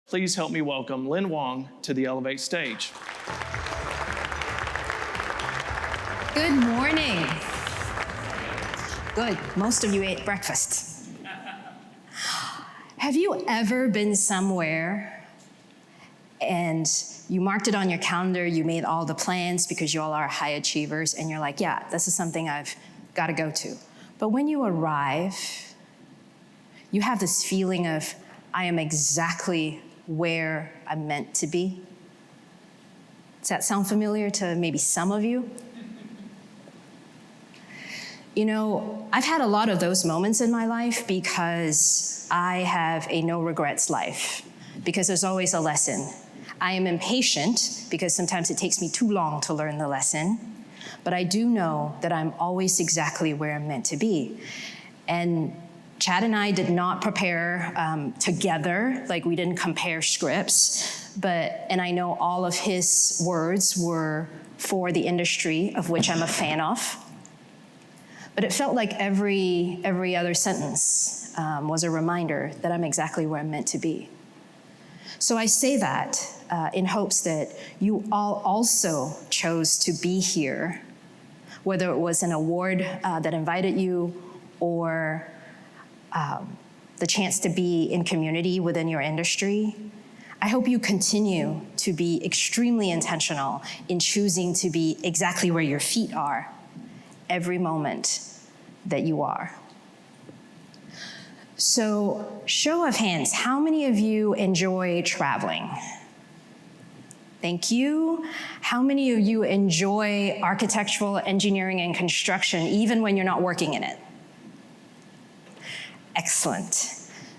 Please help me welcome Lynn Wong to the Elevate stage. Good morning. Good, most of you ate breakfast. Have you ever been somewhere and you marked it on your calendar, you made all the plans because you all are high achievers, and you're like, yeah, this is something I've got to go to. But when you arrive, you have this feeling of, I am exactly where I'm meant to be. Does that sound familiar to maybe some of you? You know, I've had a lot of those moments in my life because I have a no regrets life, because there's always a lesson. I am impatient because sometimes it takes me too long to learn the lesson, but I do know that I'm always exactly where I'm meant to be. And Chad and I did not prepare together, like we didn't compare scripts, and I know all of his words were for the industry of which I'm a fan of. But it felt like every other sentence was a reminder that I'm exactly where I'm meant to be. So I say that in hopes that you all also chose to be here, whether it was an award that invited you or the chance to be in community within your industry. I hope you continue to be extremely intentional in choosing to be exactly where your feet are every moment that you are. So, show of hands, how many of you enjoy traveling? Thank you. How many of you enjoy architectural, engineering, and construction, even when you're not working in it? Excellent.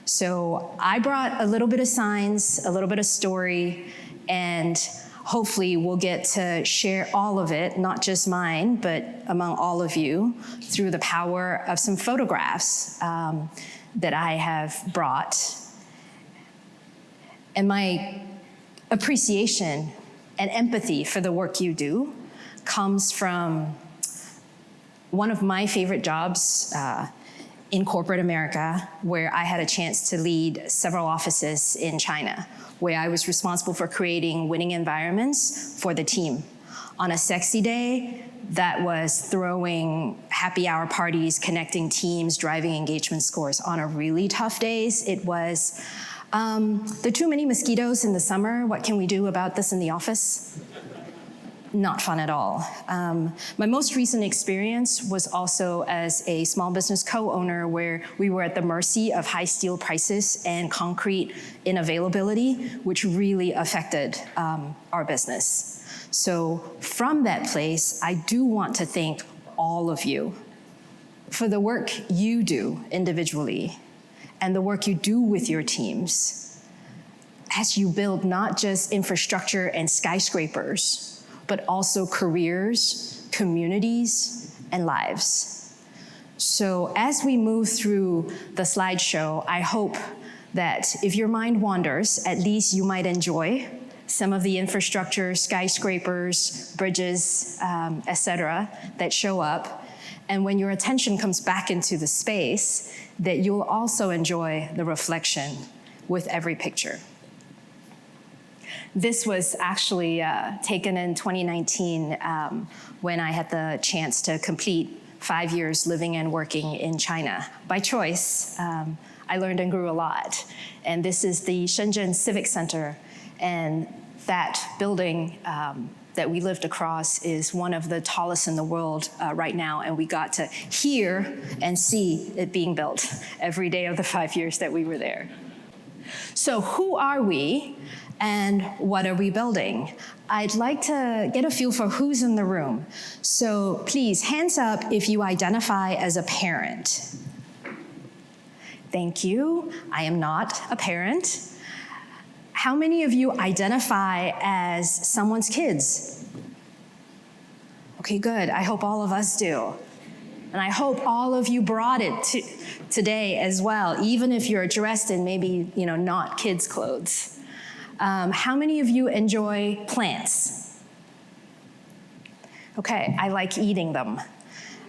So I brought a little bit of science, a little bit of story, and hopefully we'll get to share all of it, not just mine, but among all of you, through the power of some photographs that I have brought. And my appreciation and empathy for the work you do comes from one of my favorite jobs in corporate America, where I had a chance to lead several offices in China, where I was responsible for creating winning environments for the team. On a sexy day, that was throwing happy hour parties, connecting teams, driving engagement scores. On a really tough days, it was, there are too many mosquitoes in the summer. What can we do about this in the office? Not fun at all. My most recent experience was also as a small business co-owner, where we were at the mercy of high steel prices and concrete unavailability, which really affected our business. So from that place, I do want to thank all of you for the work you do individually and the work you do with your teams as you build not just infrastructure and skyscrapers, but also careers, communities, and lives. So as we move through the slideshow, I hope that if your mind wanders, at least you might enjoy some of the infrastructure, skyscrapers, bridges, et cetera, that show up. And when your attention comes back into the space, that you'll also enjoy the reflection with every picture. This was actually taken in 2019 when I had the chance to complete 5 years living and working in China. By choice, I learned and grew a lot. And this is the Shenzhen Civic Center. And that building that we lived across is one of the tallest in the world right now. And we got to hear and see it being built every day of the 5 years that we were there. So who are we? And what are we building? I'd like to get a feel for who's in the room. So please, hands up if you identify as a parent. Thank you. I am not a parent. How many of you identify as someone's kids? Okay, good. I hope all of us do. And I hope all of you brought it today as well, even if you're dressed in maybe, not kids' clothes. How many of you enjoy plants? Okay, I like eating them.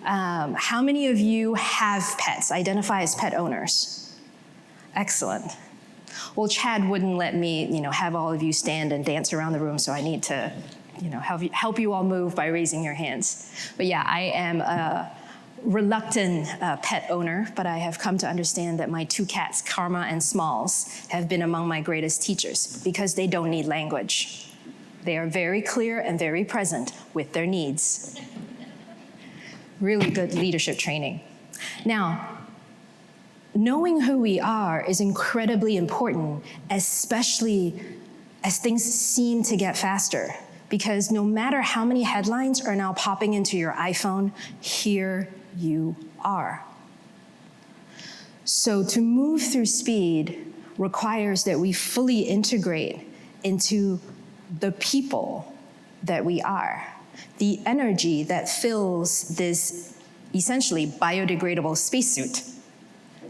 How many of you have pets, identify as pet owners? Excellent. Well, Chad wouldn't let me, have all of you stand and dance around the room, so I need to, help you all move by raising your hands. But yeah, I am a reluctant pet owner, but I have come to understand that my two cats, Karma and Smalls, have been among my greatest teachers because they don't need language. They are very clear and very present with their needs. Really good leadership training. Now, knowing who we are is incredibly important, especially as things seem to get faster. Because no matter how many headlines are now popping into your iPhone, here you are. So to move through speed requires that we fully integrate into the people that we are, the energy that fills this essentially biodegradable spacesuit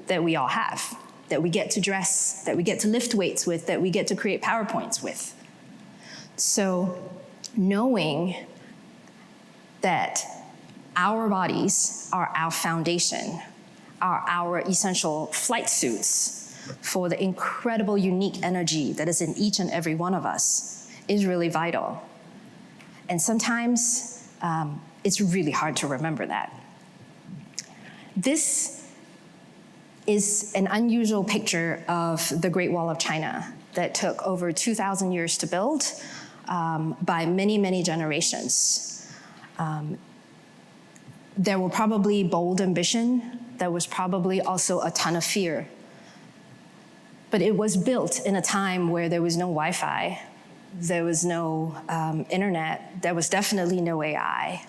that we all have, that we get to dress, that we get to lift weights with, that we get to create PowerPoints with. So knowing that our bodies are our foundation, are our essential flight suits for the incredible unique energy that is in each and every one of us is really vital. And sometimes it's really hard to remember that. This is an unusual picture of the Great Wall of China that took over 2,000 years to build by many, many generations. There were probably bold ambition. There was probably also a ton of fear. But it was built in a time where there was no Wi-Fi, there was no internet, there was definitely no AI.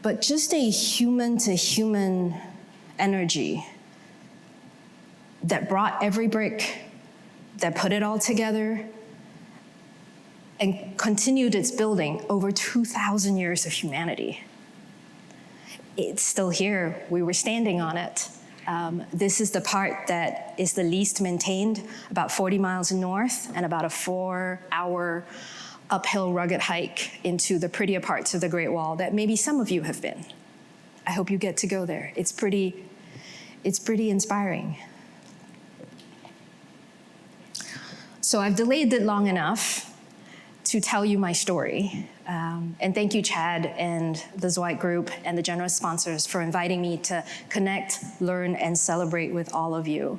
But just a human-to-human energy that brought every brick, that put it all together, and continued its building over 2,000 years of humanity. It's still here. We were standing on it. This is the part that is the least maintained, about 40 miles north and about a 4-hour uphill rugged hike into the prettier parts of the Great Wall that maybe some of you have been. I hope you get to go there. It's pretty inspiring. So I've delayed it long enough to tell you my story. And thank you, Chad and the Zweig Group and the generous sponsors for inviting me to connect, learn, and celebrate with all of you.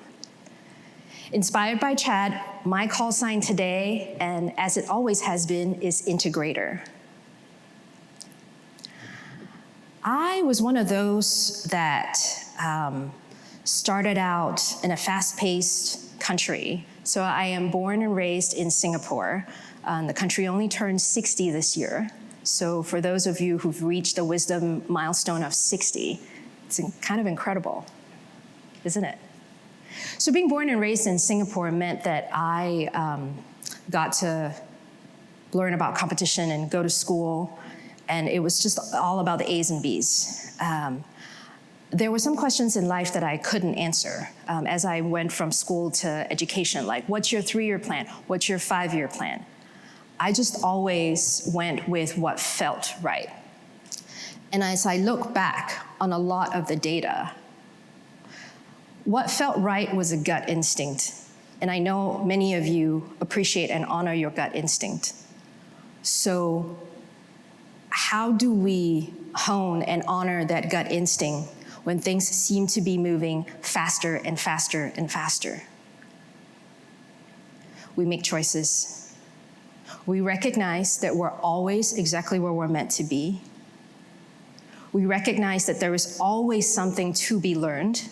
Inspired by Chad, my call sign today, and as it always has been, is integrator. I was one of those that started out in a fast-paced country. So I am born and raised in Singapore. The country only turned 60 this year. So for those of you who've reached the wisdom milestone of 60, it's kind of incredible, isn't it? So being born and raised in Singapore meant that I got to learn about competition and go to school, and it was just all about the A's and B's. There were some questions in life that I couldn't answer as I went from school to education, like what's your 3-year plan? What's your 5-year plan? I just always went with what felt right. And as I look back on a lot of the data, what felt right was a gut instinct. And I know many of you appreciate and honor your gut instinct. So how do we hone and honor that gut instinct when things seem to be moving faster and faster and faster? We make choices. We recognize that we're always exactly where we're meant to be. We recognize that there is always something to be learned,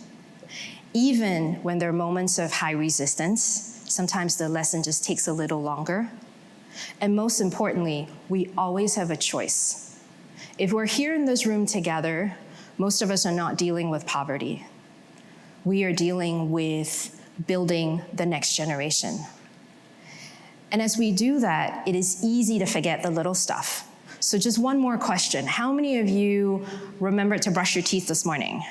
even when there are moments of high resistance. Sometimes the lesson just takes a little longer. And most importantly, we always have a choice. If we're here in this room together, most of us are not dealing with poverty. We are dealing with building the next generation. And as we do that, it is easy to forget the little stuff. So just one more question. How many of you remembered to brush your teeth this morning?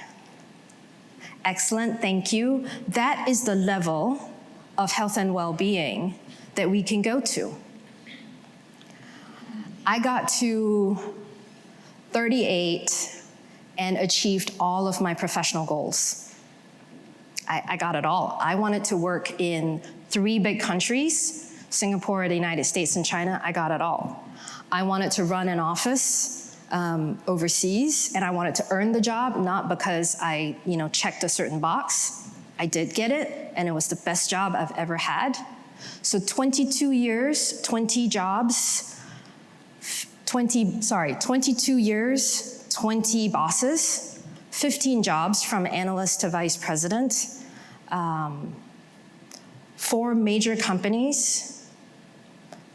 Excellent, thank you. That is the level of health and well-being that we can go to. I got to 38 and achieved all of my professional goals. I got it all. I wanted to work in 3 big countries, Singapore, the United States, and China. I got it all. I wanted to run an office overseas, and I wanted to earn the job, not because I checked a certain box. I did get it, and it was the best job I've ever had. So 22 years, 20 jobs, 22 years, 20 bosses, 15 jobs from analyst to vice president, 4 major companies,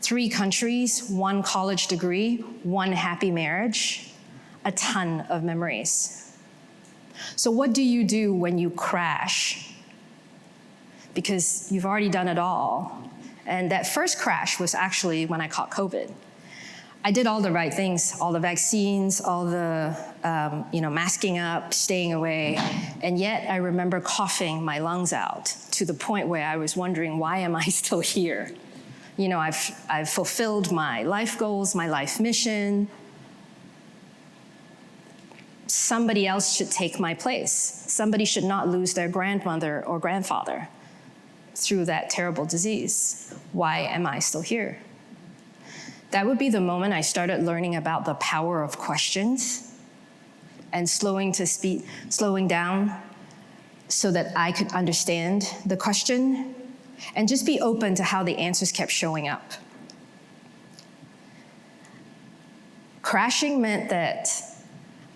3 countries, 1 college degree, 1 happy marriage, a ton of memories. So what do you do when you crash? Because you've already done it all. And that first crash was actually when I caught COVID. I did all the right things, all the vaccines, all the masking up, staying away, and yet I remember coughing my lungs out to the point where I was wondering, why am I still here? I've fulfilled my life goals, my life mission. Somebody else should take my place. Somebody should not lose their grandmother or grandfather through that terrible disease. Why am I still here? That would be the moment I started learning about the power of questions and slowing down so that I could understand the question and just be open to how the answers kept showing up. Crashing meant that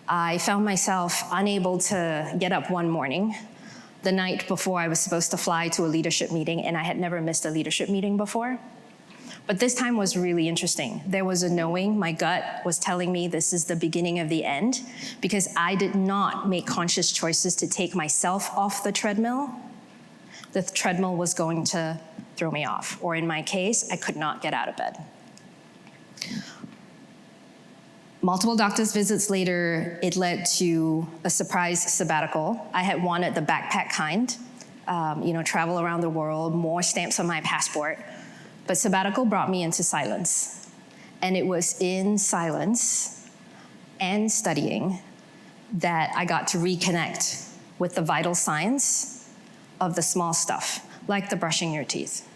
I found myself unable to get up one morning, the night before I was supposed to fly to a leadership meeting, and I had never missed a leadership meeting before. But this time was really interesting. There was a knowing. My gut was telling me this is the beginning of the end, because I did not make conscious choices to take myself off the treadmill. The treadmill was going to throw me off, or in my case, I could not get out of bed. Multiple doctor's visits later, it led to a surprise sabbatical. I had wanted the backpack kind, travel around the world, more stamps on my passport. But sabbatical brought me into silence. And it was in silence and studying that I got to reconnect with the vital signs of the small stuff, like the brushing your teeth.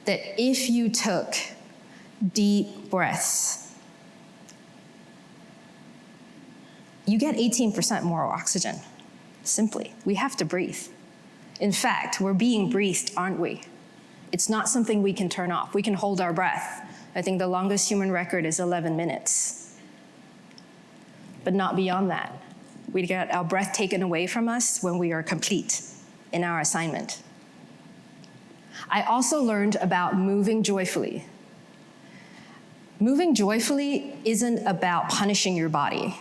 That if you took deep breaths, you get 18% more oxygen, simply. We have to breathe. In fact, we're being breathed, aren't we? It's not something we can turn off. We can hold our breath. I think the longest human record is 11 minutes. But not beyond that. We get our breath taken away from us when we are complete in our assignment. I also learned about moving joyfully. Moving joyfully isn't about punishing your body.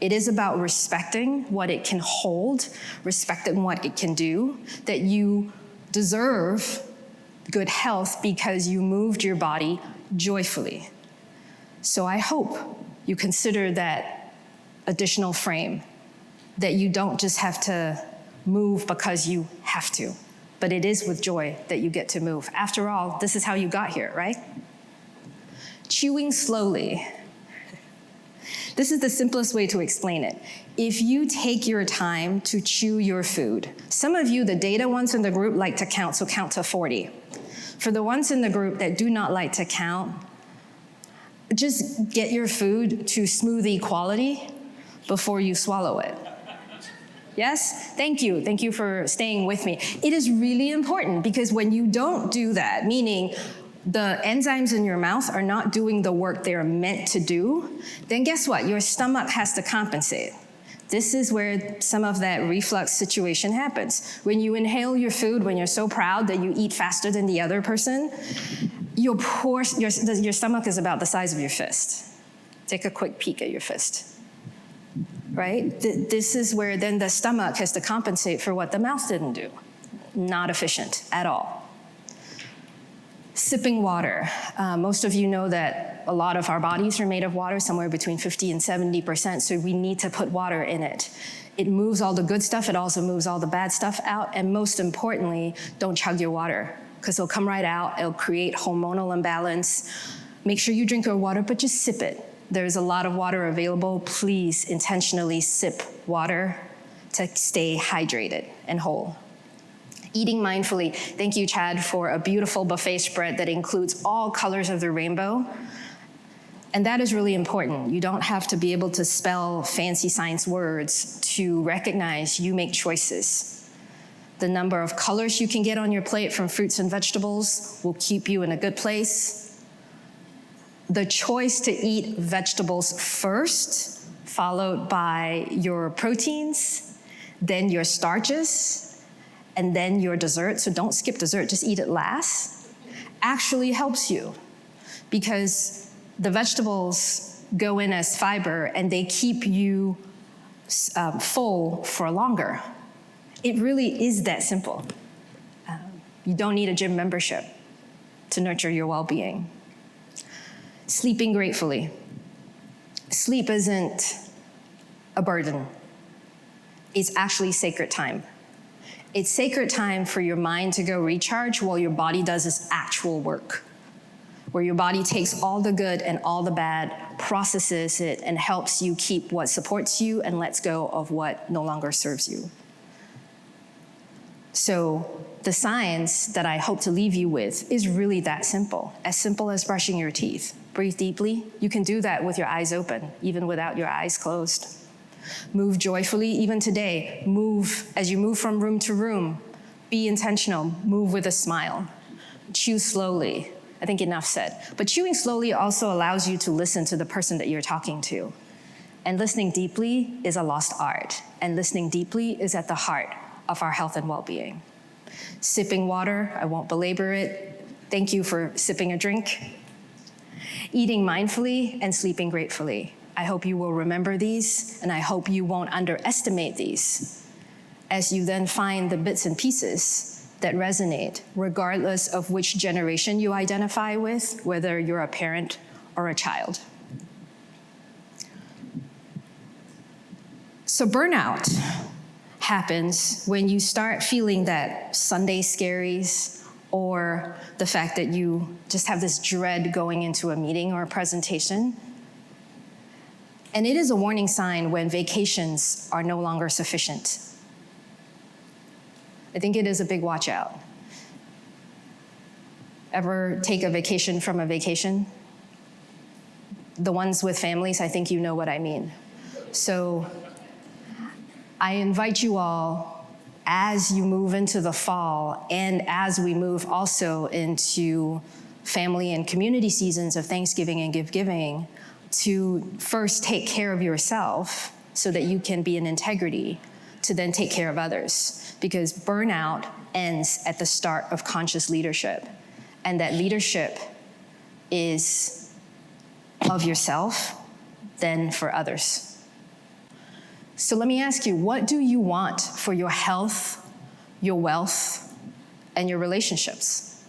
It is about respecting what it can hold, respecting what it can do, that you deserve good health because you moved your body joyfully. So I hope you consider that additional frame, that you don't just have to move because you have to, but it is with joy that you get to move. After all, this is how you got here, right? Chewing slowly. This is the simplest way to explain it. If you take your time to chew your food, some of you, the data ones in the group, like to count, so count to 40. For the ones in the group that do not like to count, just get your food to smoothie quality before you swallow it. Yes? Thank you. Thank you for staying with me. It is really important because when you don't do that, meaning the enzymes in your mouth are not doing the work they're meant to do, then guess what? Your stomach has to compensate. This is where some of that reflux situation happens. When you inhale your food, when you're so proud that you eat faster than the other person, your stomach is about the size of your fist. Take a quick peek at your fist, right? This is where then the stomach has to compensate for what the mouth didn't do. Not efficient at all. Sipping water. Most of you know that a lot of our bodies are made of water, somewhere between 50 and 70%, so we need to put water in it. It moves all the good stuff, it also moves all the bad stuff out, and most importantly, don't chug your water, because it'll come right out, it'll create hormonal imbalance. Make sure you drink your water, but just sip it. There's a lot of water available. Please intentionally sip water to stay hydrated and whole. Eating mindfully. Thank you, Chad, for a beautiful buffet spread that includes all colors of the rainbow. And that is really important. You don't have to be able to spell fancy science words to recognize you make choices. The number of colors you can get on your plate from fruits and vegetables will keep you in a good place. The choice to eat vegetables first, followed by your proteins, then your starches, and then your dessert, so don't skip dessert, just eat it last, actually helps you because the vegetables go in as fiber and they keep you full for longer. It really is that simple. You don't need a gym membership to nurture your well-being. Sleeping gratefully. Sleep isn't a burden. It's actually sacred time. It's sacred time for your mind to go recharge while your body does its actual work, where your body takes all the good and all the bad, processes it, and helps you keep what supports you and lets go of what no longer serves you. So the science that I hope to leave you with is really that simple as brushing your teeth. Breathe deeply. You can do that with your eyes open, even without your eyes closed. Move joyfully, even today. Move as you move from room to room. Be intentional. Move with a smile. Chew slowly. I think enough said. But chewing slowly also allows you to listen to the person that you're talking to. And listening deeply is a lost art. And listening deeply is at the heart of our health and well-being. Sipping water, I won't belabor it. Thank you for sipping a drink. Eating mindfully and sleeping gratefully. I hope you will remember these, and I hope you won't underestimate these as you then find the bits and pieces that resonate, regardless of which generation you identify with, whether you're a parent or a child. So burnout happens when you start feeling that Sunday scaries or the fact that you just have this dread going into a meeting or a presentation. And it is a warning sign when vacations are no longer sufficient. I think it is a big watch out. Ever take a vacation from a vacation? The ones with families, I think you know what I mean. So I invite you all, as you move into the fall and as we move also into family and community seasons of Thanksgiving and gift-giving, to first take care of yourself so that you can be in integrity, to then take care of others. Because burnout ends at the start of conscious leadership. And that leadership is of yourself, then for others. So let me ask you, what do you want for your health, your wealth, and your relationships?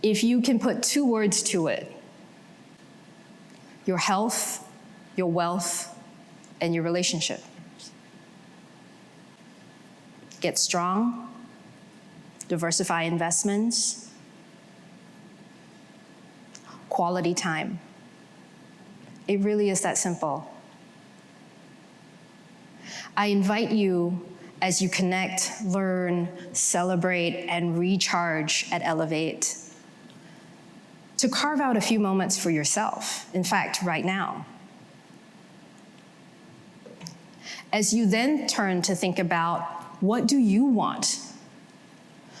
If you can put 2 words to it, your health, your wealth, and your relationship. Get strong, diversify investments, quality time. It really is that simple. I invite you, as you connect, learn, celebrate, and recharge at Elevate, to carve out a few moments for yourself, in fact, right now. As you then turn to think about, what do you want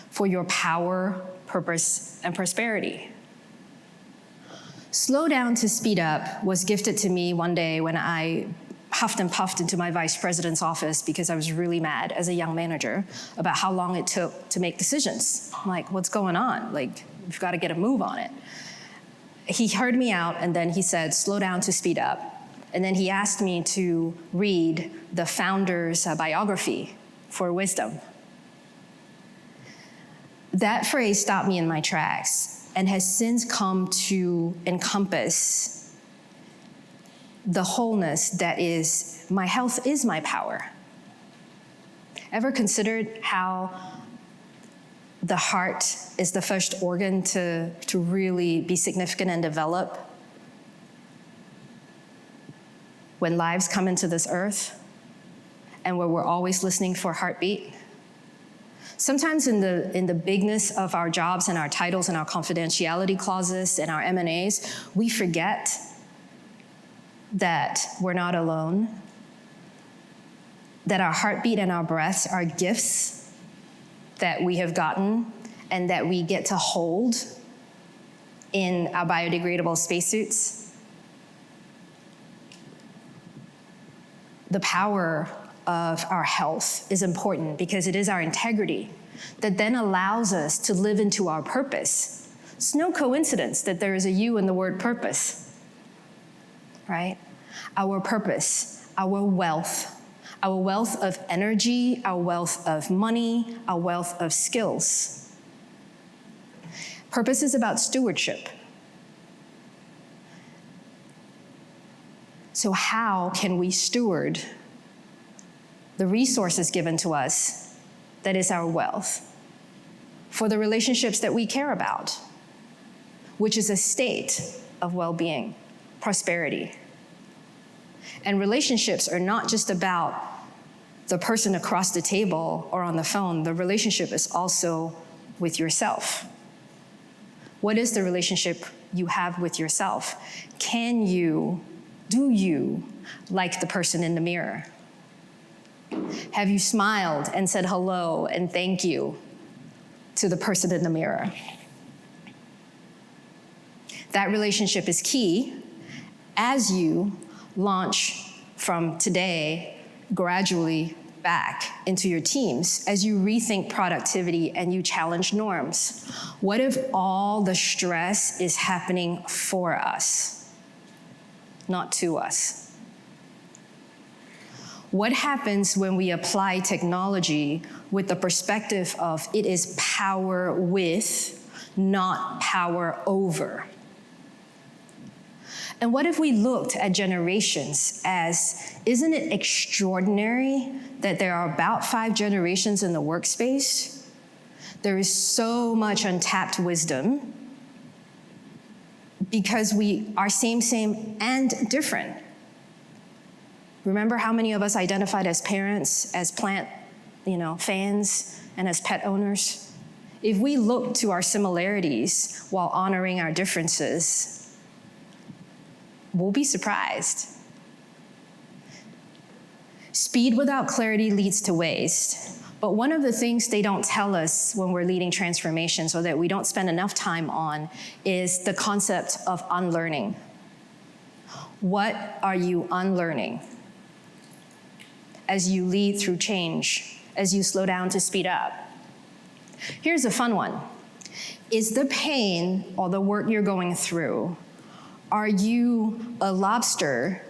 for your power, purpose, and prosperity? Slow down to speed up was gifted to me one day when I huffed and puffed into my vice president's office because I was really mad as a young manager about how long it took to make decisions. I'm like, what's going on? Like, we've got to get a move on it. He heard me out, and then he said, slow down to speed up. And then he asked me to read the founder's biography for wisdom. That phrase stopped me in my tracks and has since come to encompass the wholeness that is, my health is my power. Ever considered how the heart is the first organ to really be significant and develop when lives come into this earth and where we're always listening for heartbeat? Sometimes in the bigness of our jobs and our titles and our confidentiality clauses and our M&As, we forget that we're not alone, that our heartbeat and our breaths are gifts that we have gotten and that we get to hold in our biodegradable spacesuits. The power of our health is important because it is our integrity that then allows us to live into our purpose. It's no coincidence that there is a U in the word purpose, right? Our purpose, our wealth of energy, our wealth of money, our wealth of skills. Purpose is about stewardship. So how can we steward the resources given to us that is our wealth for the relationships that we care about, which is a state of well-being, prosperity? And relationships are not just about the person across the table or on the phone. The relationship is also with yourself. What is the relationship you have with yourself? Do you like the person in the mirror? Have you smiled and said hello and thank you to the person in the mirror? That relationship is key as you launch from today gradually back into your teams, as you rethink productivity and you challenge norms. What if all the stress is happening for us, not to us? What happens when we apply technology with the perspective of it is power with, not power over? And what if we looked at generations as, isn't it extraordinary that there are about 5 generations in the workspace? There is so much untapped wisdom because we are same, and different. Remember how many of us identified as parents, as plant, fans, and as pet owners? If we look to our similarities while honoring our differences, we'll be surprised. Speed without clarity leads to waste. But one of the things they don't tell us when we're leading transformations, or that we don't spend enough time on, is the concept of unlearning. What are you unlearning as you lead through change, as you slow down to speed up? Here's a fun one. Is the pain or the work you're going through, are you a lobster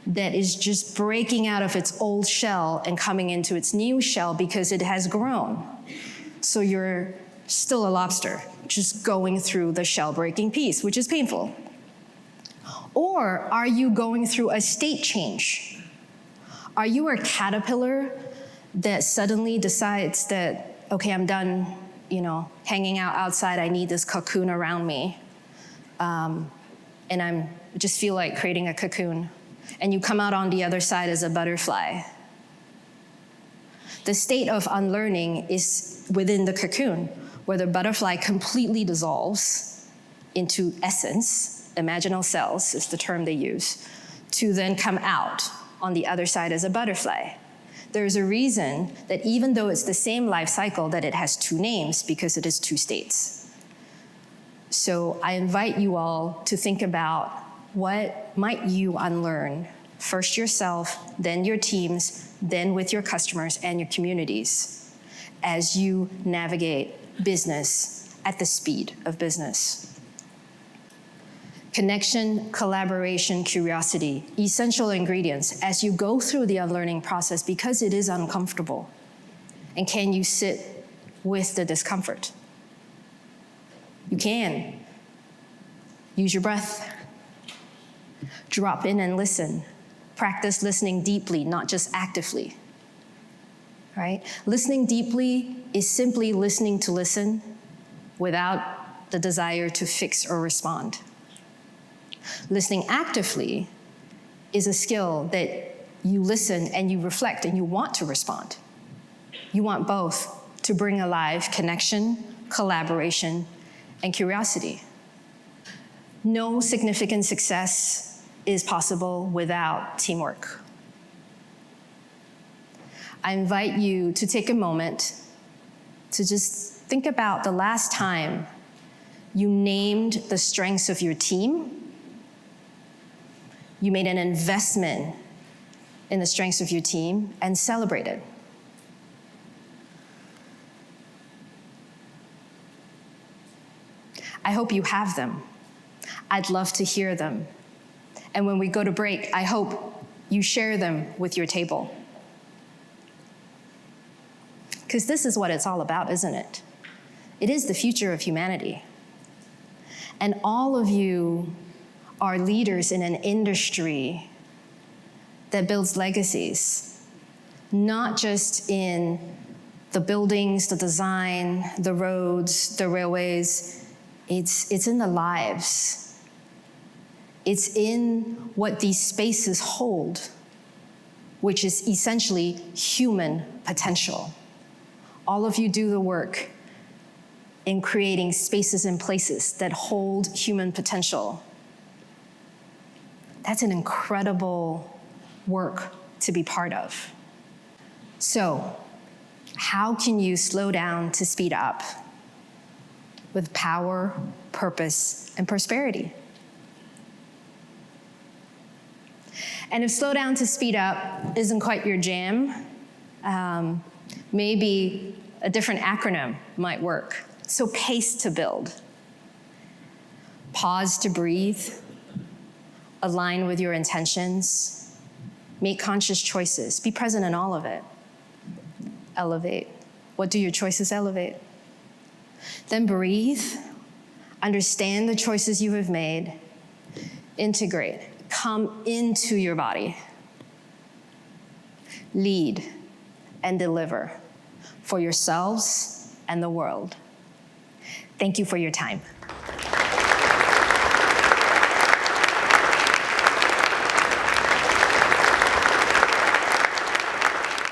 that is just breaking out of its old shell and coming into its new shell because it has grown? So you're still a lobster, just going through the shell breaking piece, which is painful. Or are you going through a state change? Are you a caterpillar that suddenly decides that, okay, I'm done, hanging out outside, I need this cocoon around me, and I just feel like creating a cocoon, and you come out on the other side as a butterfly? The state of unlearning is within the cocoon, where the butterfly completely dissolves into essence, imaginal cells is the term they use, to then come out on the other side as a butterfly. There's a reason that even though it's the same life cycle, that it has 2 names, because it is 2 states. So I invite you all to think about, what might you unlearn? First yourself, then your teams, then with your customers and your communities, as you navigate business at the speed of business. Connection, collaboration, curiosity, essential ingredients as you go through the unlearning process, because it is uncomfortable. And can you sit with the discomfort? You can. Use your breath. Drop in and listen. Practice listening deeply, not just actively. Right? Listening deeply is simply listening to listen without the desire to fix or respond. Listening actively is a skill that you listen and you reflect and you want to respond. You want both to bring alive connection, collaboration, and curiosity. No significant success is possible without teamwork. I invite you to take a moment to just think about the last time you named the strengths of your team. You made an investment in the strengths of your team and celebrated. I hope you have them. I'd love to hear them. And when we go to break, I hope you share them with your table. Because this is what it's all about, isn't it? It is the future of humanity. And all of you are leaders in an industry that builds legacies, not just in the buildings, the design, the roads, the railways. It's in the lives. It's in what these spaces hold, which is essentially human potential. All of you do the work in creating spaces and places that hold human potential. That's an incredible work to be part of. So, how can you slow down to speed up with power, purpose, and prosperity? And if slow down to speed up isn't quite your jam, maybe a different acronym might work. So pace to build. Pause to breathe. Align with your intentions. Make conscious choices. Be present in all of it. Elevate. What do your choices elevate? Then breathe. Understand the choices you have made. Integrate. Come into your body. Lead and deliver for yourselves and the world. Thank you for your time.